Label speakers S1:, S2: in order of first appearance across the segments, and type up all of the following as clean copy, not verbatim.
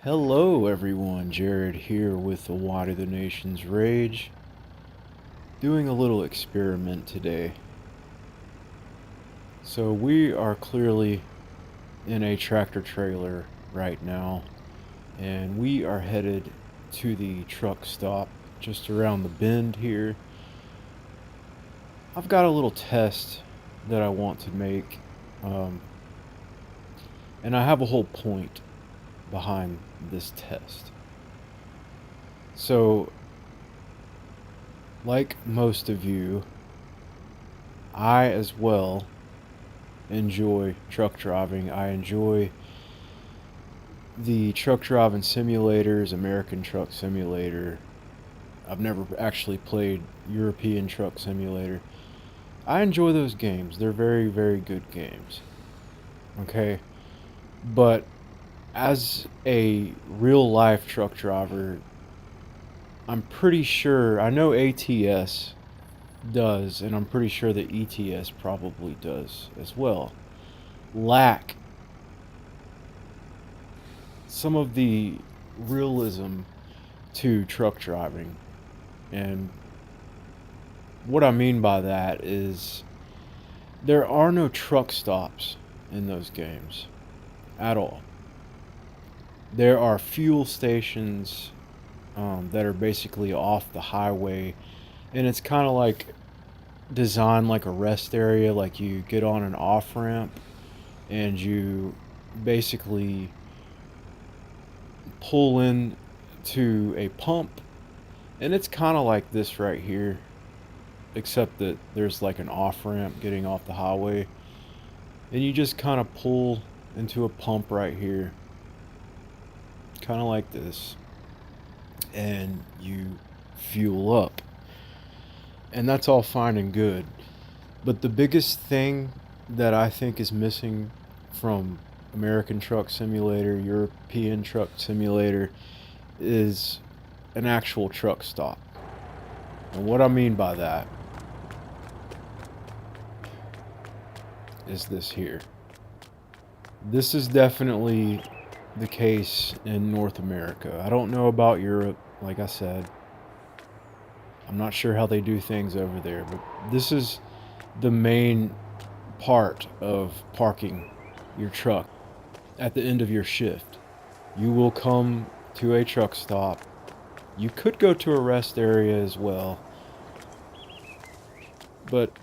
S1: Hello, everyone. Jared here with the Water the Nation's Rage, doing a little experiment today. So, we are clearly in a tractor trailer right now, and we are headed to the truck stop just around the bend here. I've got a little test that I want to make, um, and I have a whole point behind this test. So, like most of you, I as well enjoy truck driving. I enjoy the truck driving simulators, American Truck Simulator. I've never actually played European Truck Simulator. I enjoy those games. They're very, very good games. Okay? But as a real life truck driver, I'm pretty sure, I know ATS does, and I'm pretty sure that ETS probably does as well, lack some of the realism to truck driving. And what I mean by that is there are no truck stops in those games at all. There are fuel stations that are basically off the highway, and it's kind of like designed like a rest area. Like you get on an off ramp and you basically pull in to a pump, and it's kind of like this right here, except that there's like an off ramp getting off the highway, and you just kind of pull into a pump right here, kind of like this, and you fuel up. And that's all fine and good. But the biggest thing that I think is missing from American Truck Simulator, European Truck Simulator, is an actual truck stop. And what I mean by that is this here. This is definitely the case in North America. I don't know about Europe, like I said. I'm not sure how they do things over there, but this is the main part of parking your truck at the end of your shift. You will come to a truck stop. You could go to a rest area as well, but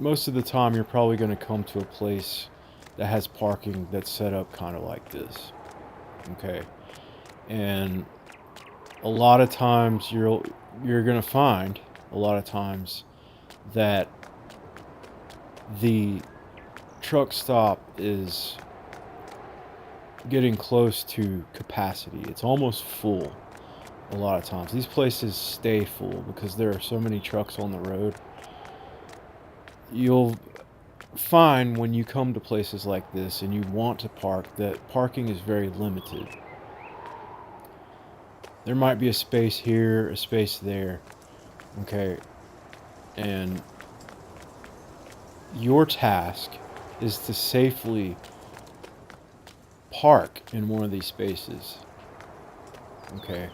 S1: most of the time you're probably going to come to a place that has parking that's set up kind of like this. Okay? And a lot of times you're going to find a lot of times that the truck stop is getting close to capacity. It's almost full a lot of times. These places stay full because there are so many trucks on the road. You'll find when you come to places like this and you want to park that parking is very limited. There might be a space here, a space there. Okay. And your task is to safely park in one of these spaces. Okay.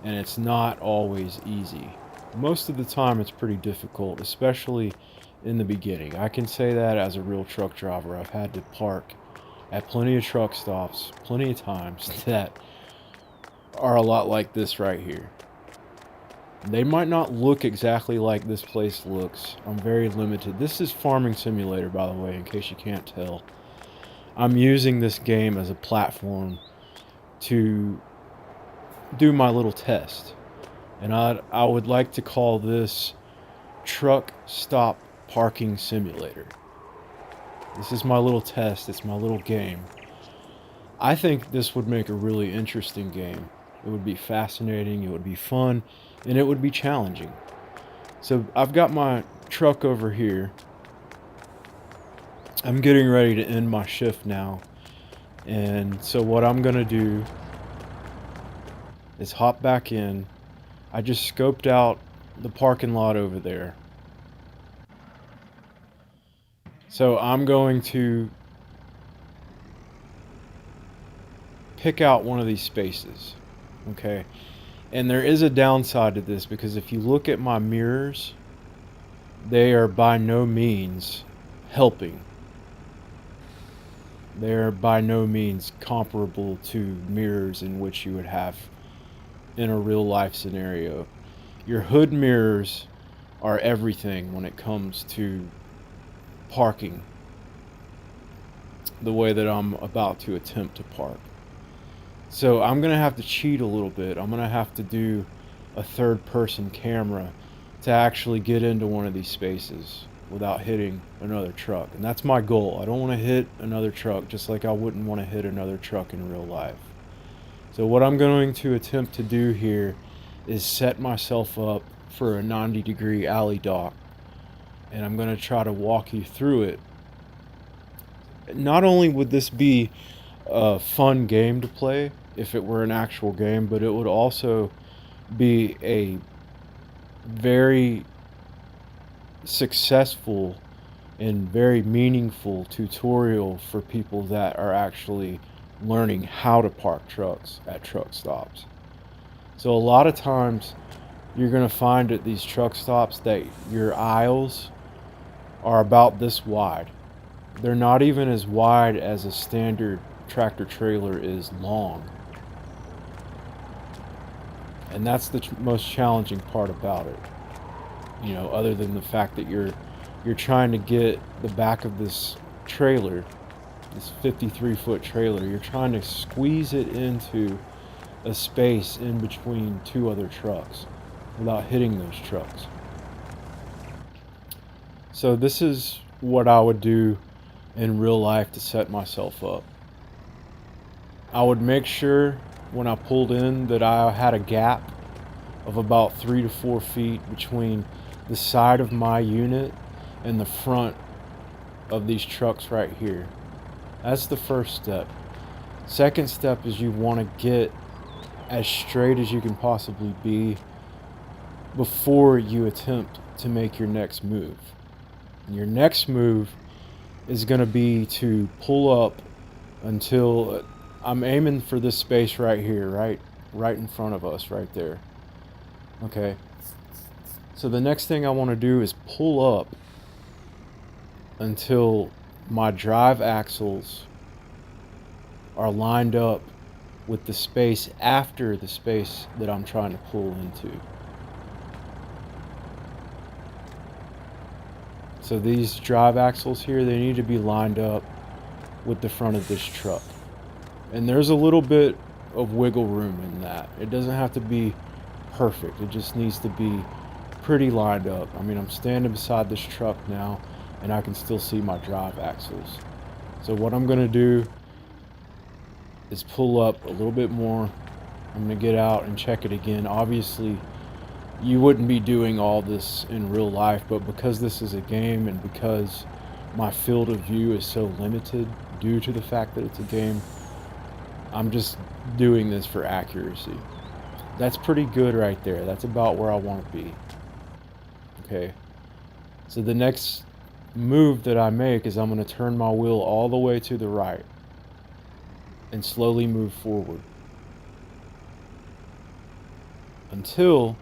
S1: And it's not always easy. Most of the time it's pretty difficult, especially in the beginning. I can say that as a real truck driver. I've had to park at plenty of truck stops, plenty of times, that are a lot like this right here. They might not look exactly like this place looks. I'm very limited. This is Farming Simulator, by the way, in case you can't tell. I'm using this game as a platform to do my little test. And I would like to call this Truck Stop Parking Simulator. This is my little test. It's my little game. I think this would make a really interesting game. It would be fascinating, it would be fun, and it would be challenging. So I've got my truck over here. I'm getting ready to end my shift now. And so what I'm going to do is hop back in. I just scoped out the parking lot over there. So I'm going to pick out one of these spaces, okay? And there is a downside to this because if you look at my mirrors, they are by no means helping. They're by no means comparable to mirrors in which you would have in a real life scenario. Your hood mirrors are everything when it comes to parking the way that I'm about to attempt to park. So I'm going to have to cheat a little bit. I'm going to have to do a third person camera to actually get into one of these spaces without hitting another truck. And that's my goal. I don't want to hit another truck just like I wouldn't want to hit another truck in real life. So what I'm going to attempt to do here is set myself up for a 90-degree alley dock. And I'm going to try to walk you through it. Not only would this be a fun game to play if it were an actual game, but it would also be a very successful and very meaningful tutorial for people that are actually learning how to park trucks at truck stops. So a lot of times you're going to find at these truck stops that your aisles are about this wide. They're not even as wide as a standard tractor trailer is long. And that's the most challenging part about it. You know, other than the fact that you're trying to get the back of this trailer, this 53-foot trailer, you're trying to squeeze it into a space in between two other trucks without hitting those trucks. So this is what I would do in real life to set myself up. I would make sure when I pulled in that I had a gap of about 3 to 4 feet between the side of my unit and the front of these trucks right here. That's the first step. Second step is you want to get as straight as you can possibly be before you attempt to make your next move. Your next move is going to be to pull up until I'm aiming for this space right here, right in front of us, right there. Okay. So the next thing I want to do is pull up until my drive axles are lined up with the space after the space that I'm trying to pull into. So these drive axles here, they need to be lined up with the front of this truck. And there's a little bit of wiggle room in that. It doesn't have to be perfect. It just needs to be pretty lined up. I mean, I'm standing beside this truck now, and I can still see my drive axles. So what I'm going to do is pull up a little bit more. I'm going to get out and check it again. Obviously, you wouldn't be doing all this in real life, but because this is a game and because my field of view is so limited due to the fact that it's a game, I'm just doing this for accuracy. That's pretty good right there. That's about where I want to be. Okay. So the next move that I make is I'm going to turn my wheel all the way to the right and slowly move forward until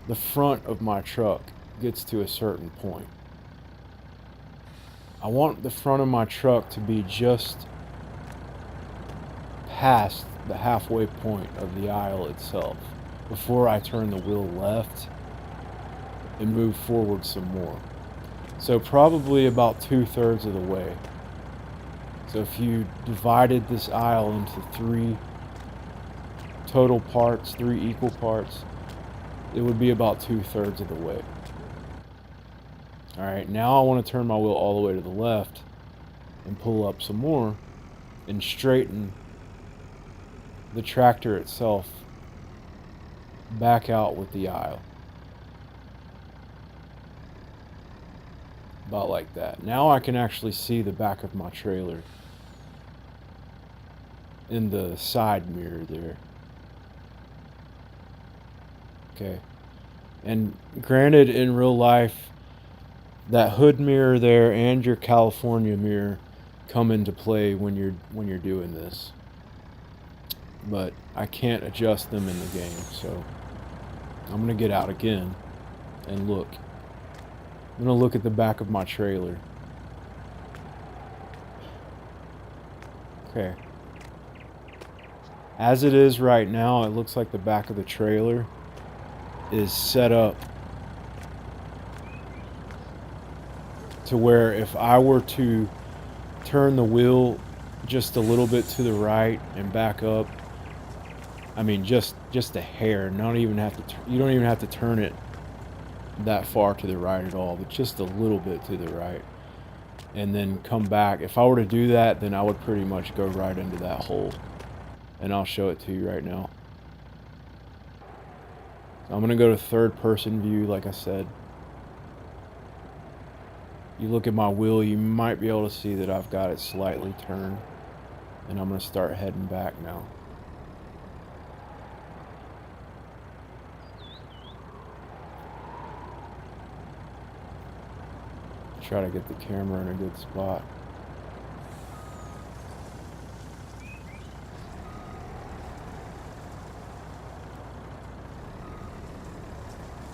S1: the front of my truck gets to a certain point. I want the front of my truck to be just past the halfway point of the aisle itself before I turn the wheel left and move forward some more. So probably about 2/3 of the way. So if you divided this aisle into 3 total parts, 3 equal parts, it would be about 2/3 of the way. Alright, now I want to turn my wheel all the way to the left and pull up some more and straighten the tractor itself back out with the aisle. About like that. Now I can actually see the back of my trailer in the side mirror there. Okay. And granted, in real life, that hood mirror there and your California mirror come into play when you're doing this. but I can't adjust them in the game. So I'm going to get out again and look. I'm going to look at the back of my trailer. Okay. As it is right now, it looks like the back of the trailer is set up to where if I were to turn the wheel just a little bit to the right and back up, I mean just a hair, not even have to you don't even have to turn it that far to the right at all, but just a little bit to the right, and then come back. If I were to do that, then I would pretty much go right into that hole, and I'll show it to you right now. So I'm gonna go to third person view, like I said. You look at my wheel, you might be able to see that I've got it slightly turned, and I'm gonna start heading back now. Try to get the camera in a good spot.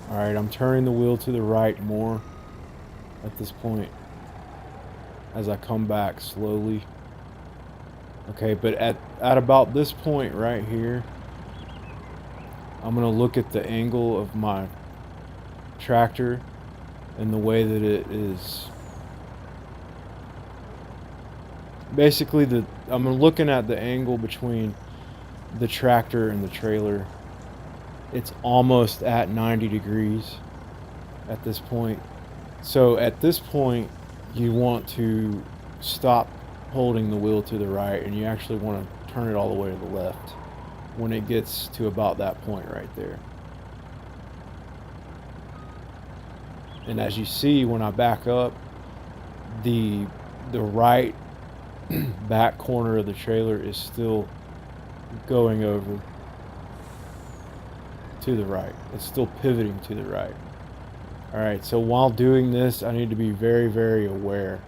S1: Alright, I'm turning the wheel to the right more at this point as I come back slowly. Okay, but at about this point right here, I'm going to look at the angle of my tractor and the way that it is. Basically, I'm looking at the angle between the tractor and the trailer. It's almost at 90 degrees at this point. So at this point, you want to stop holding the wheel to the right, and you actually want to turn it all the way to the left when it gets to about that point right there. And as you see, when I back up, the right back corner of the trailer is still going over to the right. It's still pivoting to the right. Alright, so while doing this, I need to be very, very aware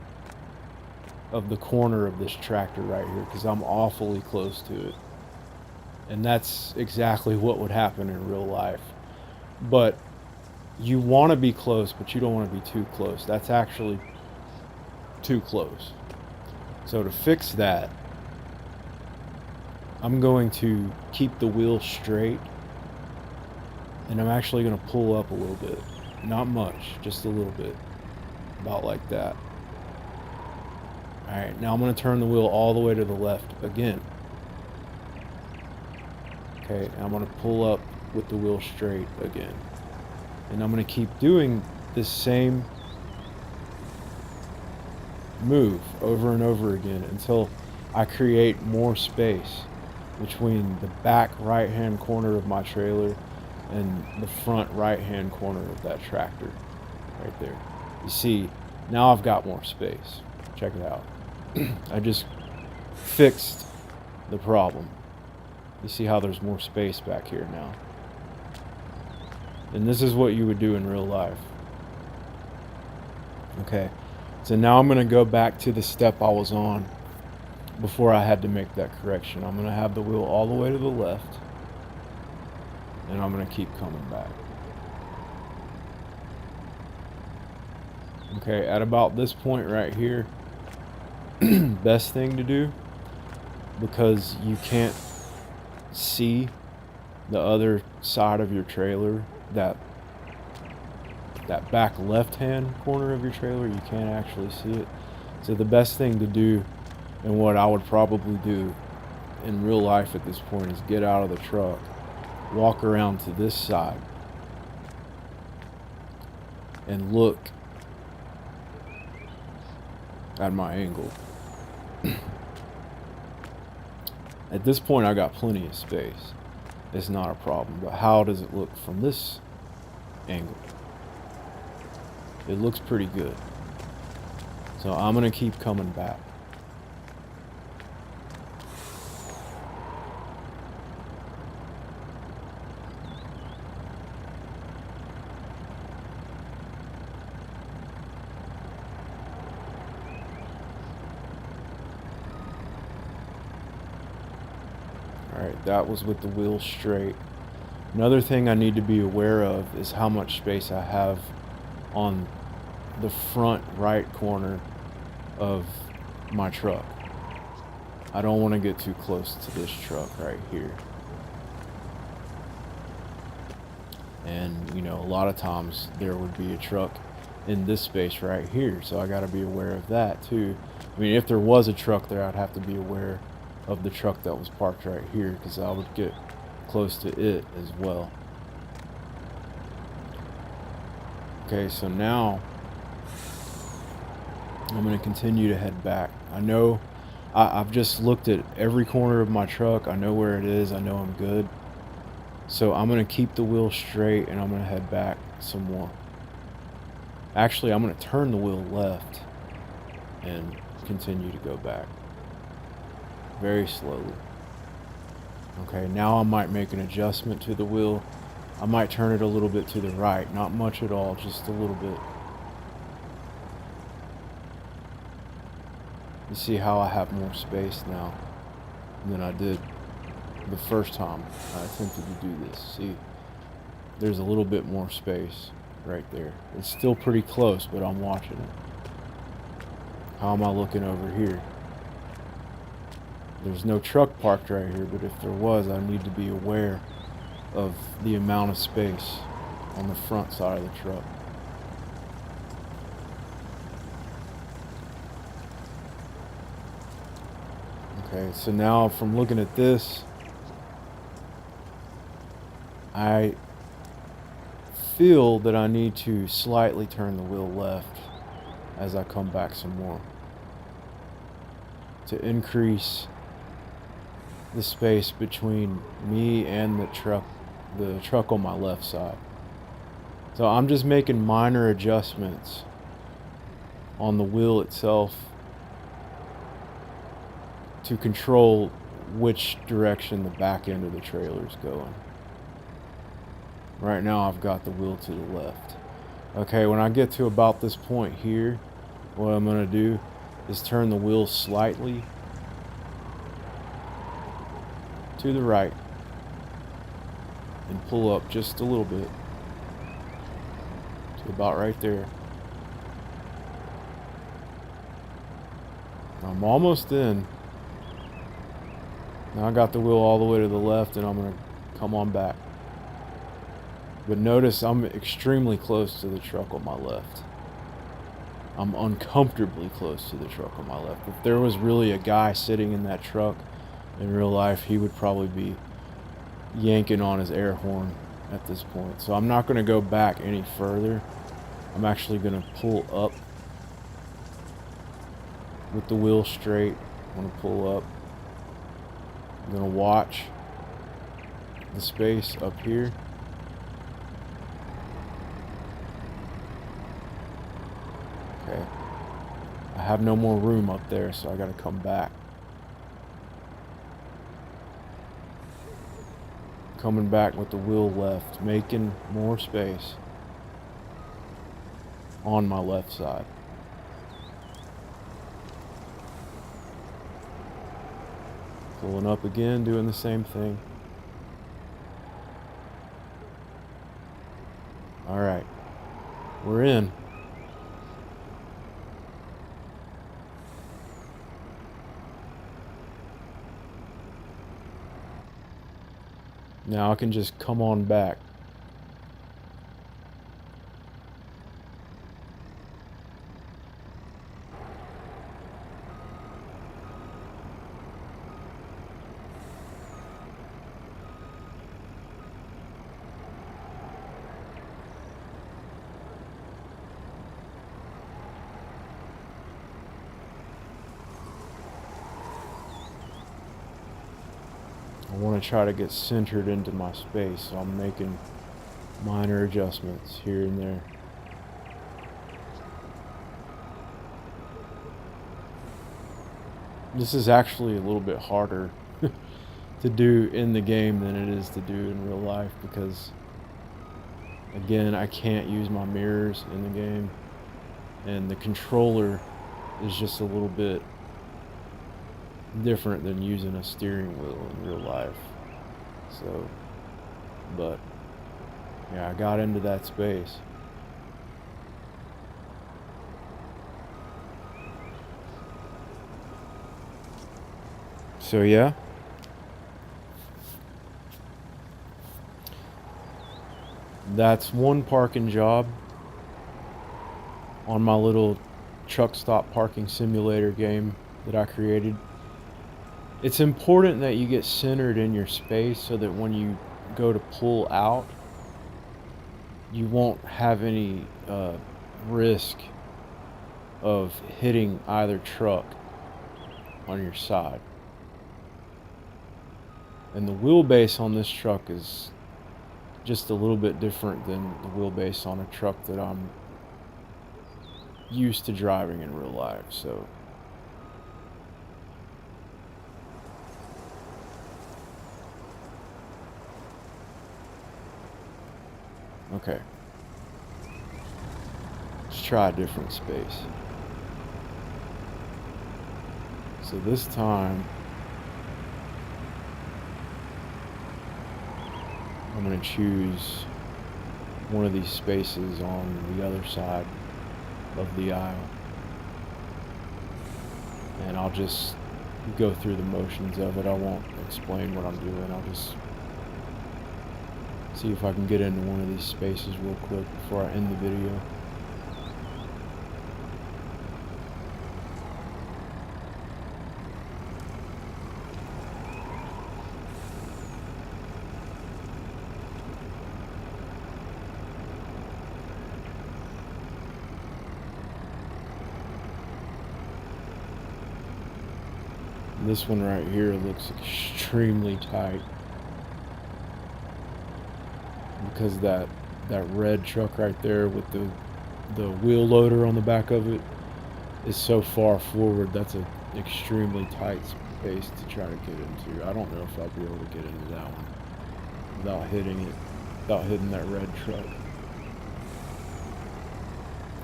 S1: of the corner of this tractor right here, because I'm awfully close to it. And that's exactly what would happen in real life. But you want to be close, but you don't want to be too close. That's actually too close. So to fix that, I'm going to keep the wheel straight, and I'm actually going to pull up a little bit. Not much, just a little bit. About like that. Alright, now I'm going to turn the wheel all the way to the left again. Okay, I'm going to pull up with the wheel straight again. And I'm going to keep doing this same move over and over again until I create more space between the back right hand corner of my trailer and the front right hand corner of that tractor right there. You see, now I've got more space. Check it out. I just fixed the problem. You see how there's more space back here now. And this is what you would do in real life. Okay, so now I'm going to go back to the step I was on before I had to make that correction. I'm going to have the wheel all the way to the left, and I'm going to keep coming back. Okay, at about this point right here, best thing to do, because you can't see the other side of your trailer, that back left hand corner of your trailer, you can't actually see it. So the best thing to do, and what I would probably do in real life at this point, is get out of the truck, walk around to this side, and look at my angle. At this point I got plenty of space. It's not a problem. But how does it look from this angle? It looks pretty good. So I'm going to keep coming back. Alright, that was with the wheel straight. Another thing I need to be aware of is how much space I have on the front right corner of my truck. I don't want to get too close to this truck right here. And, you know, a lot of times there would be a truck in this space right here, so I got to be aware of that too. I mean, if there was a truck there, I'd have to be aware of the truck that was parked right here, because I would get close to it as well. Okay, so now I'm going to continue to head back. I know I've just looked at every corner of my truck. I know where it is. I know I'm good. So I'm going to keep the wheel straight and I'm going to head back some more. Actually, I'm going to turn the wheel left and continue to go back very slowly. Okay, now I might make an adjustment to the wheel. I might turn it a little bit to the right. Not much at all, just a little bit. You see how I have more space now than I did the first time I attempted to do this. See, there's a little bit more space right there. It's still pretty close, but I'm watching it. How am I looking over here? There's no truck parked right here, but if there was, I need to be aware of the amount of space on the front side of the truck. Okay, so now from looking at this, I feel that I need to slightly turn the wheel left as I come back some more to increase the space between me and the truck on my left side. So I'm just making minor adjustments on the wheel itself to control which direction the back end of the trailer is going. Right now I've got the wheel to the left. Okay, when I get to about this point here, what I'm going to do is turn the wheel slightly to the right and pull up just a little bit to about right there. I'm almost in. Now I got the wheel all the way to the left and I'm going to come on back. But notice I'm extremely close to the truck on my left. I'm uncomfortably close to the truck on my left. If there was really a guy sitting in that truck in real life, he would probably be yanking on his air horn at this point. So I'm not going to go back any further. I'm actually going to pull up with the wheel straight. I'm going to pull up. I'm going to watch the space up here. Okay. I have no more room up there, so I got to come back. Coming back with the wheel left, making more space on my left side. Pulling up again, doing the same thing. Alright, we're in. Now I can just come on back. I want to try to get centered into my space, so I'm making minor adjustments here and there. This is actually a little bit harder to do in the game than it is to do in real life because, again, I can't use my mirrors in the game, and the controller is just a little bit different than using a steering wheel in real life. So, but yeah, I got into that space. So yeah, that's one parking job on my little truck stop parking simulator game that I created. It's important that you get centered in your space so that when you go to pull out, you won't have any risk of hitting either truck on your side. And the wheelbase on this truck is just a little bit different than the wheelbase on a truck that I'm used to driving in real life. So okay, let's try a different space. So this time I'm going to choose one of these spaces on the other side of the aisle, and I'll just go through the motions of it. I won't explain what I'm doing. I'll just see if I can get into one of these spaces real quick before I end the video. This one right here looks extremely tight because that red truck right there with the wheel loader on the back of it is so far forward. That's an extremely tight space to try to get into. I don't know if I'll be able to get into that one without hitting that red truck.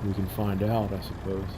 S1: We can find out, I suppose.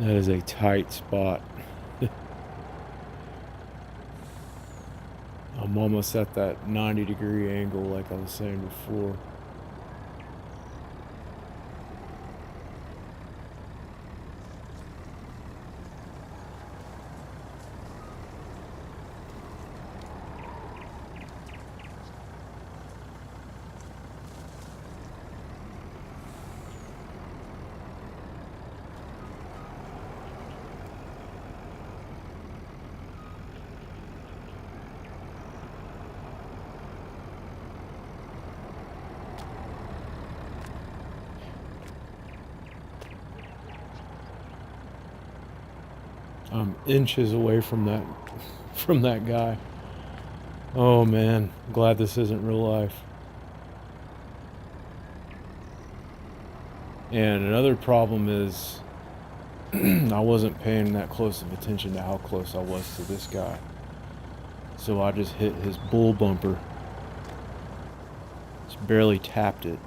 S1: That is a tight spot. I'm almost at that 90-degree angle like I was saying before. I'm inches away from that from that guy. Oh man, glad this isn't real life. And another problem is I wasn't paying that close of attention to how close I was to this guy. So I just hit his bull bumper. Just barely tapped it.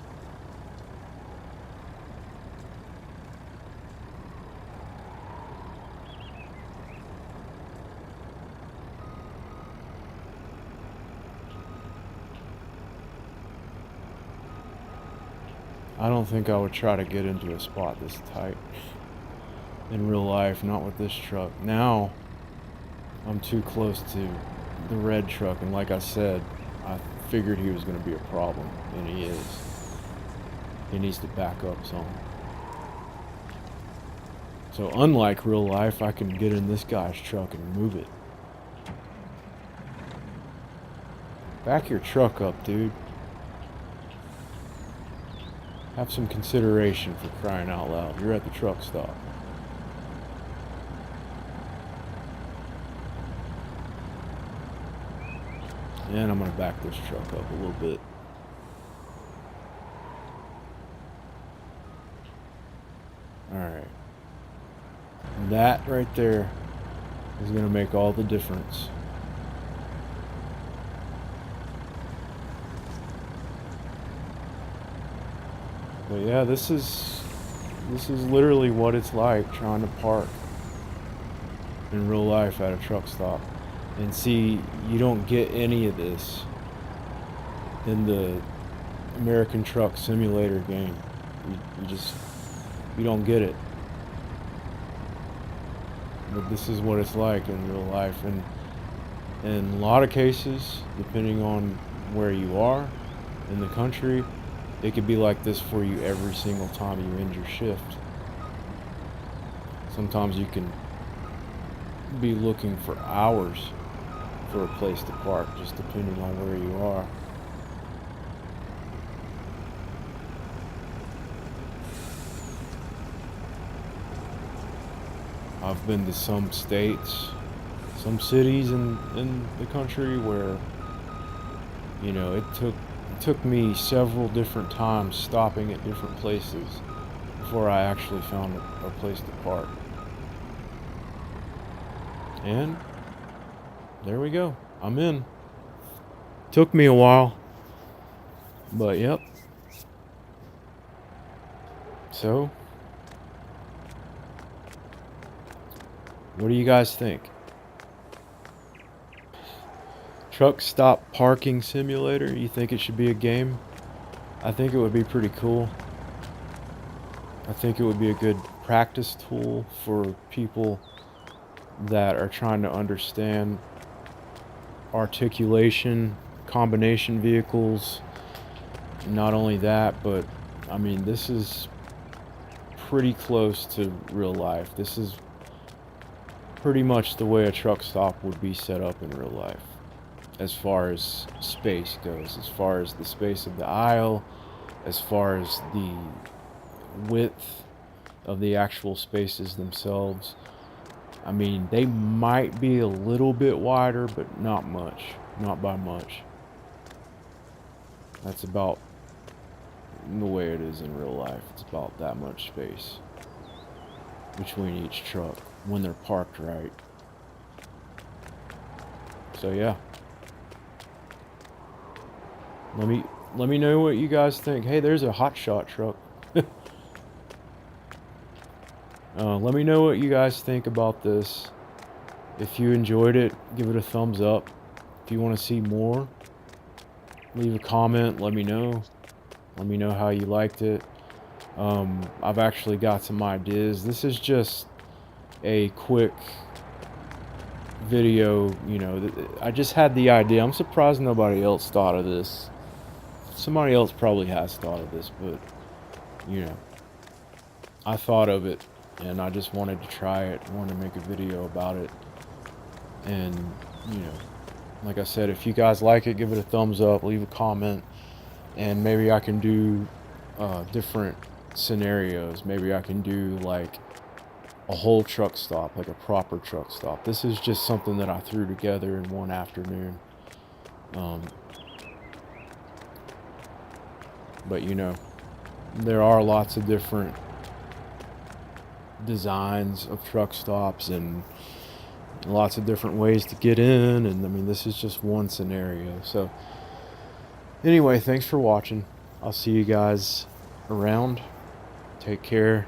S1: I don't think I would try to get into a spot this tight in real life, not with this truck. Now, I'm too close to the red truck, and like I said, I figured he was going to be a problem, and he is. He needs to back up some. So unlike real life, I can get in this guy's truck and move it. Back your truck up, dude. Have some consideration, for crying out loud. You're at the truck stop. And I'm going to back this truck up a little bit. Alright. That right there is going to make all the difference. But yeah, this is literally what it's like trying to park in real life at a truck stop. And see, you don't get any of this in the American Truck Simulator game. You don't get it. But this is what it's like in real life, and in a lot of cases, depending on where you are in the country, it could be like this for you every single time you end your shift. Sometimes you can be looking for hours for a place to park, just depending on where you are. I've been to some states, some cities in the country where, you know, it took me several different times stopping at different places before I actually found a place to park. And there we go. I'm in. Took me a while, but yep. So, what do you guys think? Truck stop parking simulator? You think it should be a game? I think it would be pretty cool. I think it would be a good practice tool for people that are trying to understand articulation, combination vehicles. Not only that, but I mean, this is pretty close to real life. This is pretty much the way a truck stop would be set up in real life, as far as space goes, as far as the space of the aisle, as far as the width of the actual spaces themselves. I mean, they might be a little bit wider, but not much. Not by much. That's about the way it is in real life. It's about that much space between each truck when they're parked right. So yeah. Let me know what you guys think. Hey, there's a hotshot truck. Let me know what you guys think about this. If you enjoyed it, give it a thumbs up. If you want to see more, leave a comment. Let me know. Let me know how you liked it. I've actually got some ideas. This is just a quick video, you know. I just had the idea. I'm surprised nobody else thought of this. Somebody else probably has thought of this, but, you know, I thought of it, and I just wanted to try it. I wanted to make a video about it. And, you know, like I said, if you guys like it, give it a thumbs up, leave a comment, and maybe I can do different scenarios. Maybe I can do, like, a whole truck stop, like a proper truck stop. This is just something that I threw together in one afternoon. Um, but you know, there are lots of different designs of truck stops and lots of different ways to get in, and I mean, this is just one scenario. So anyway, thanks for watching. I'll see you guys around. Take care.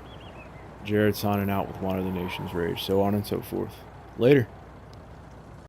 S1: Jared signing out with One of the Nation's Rage, so on and so forth. Later.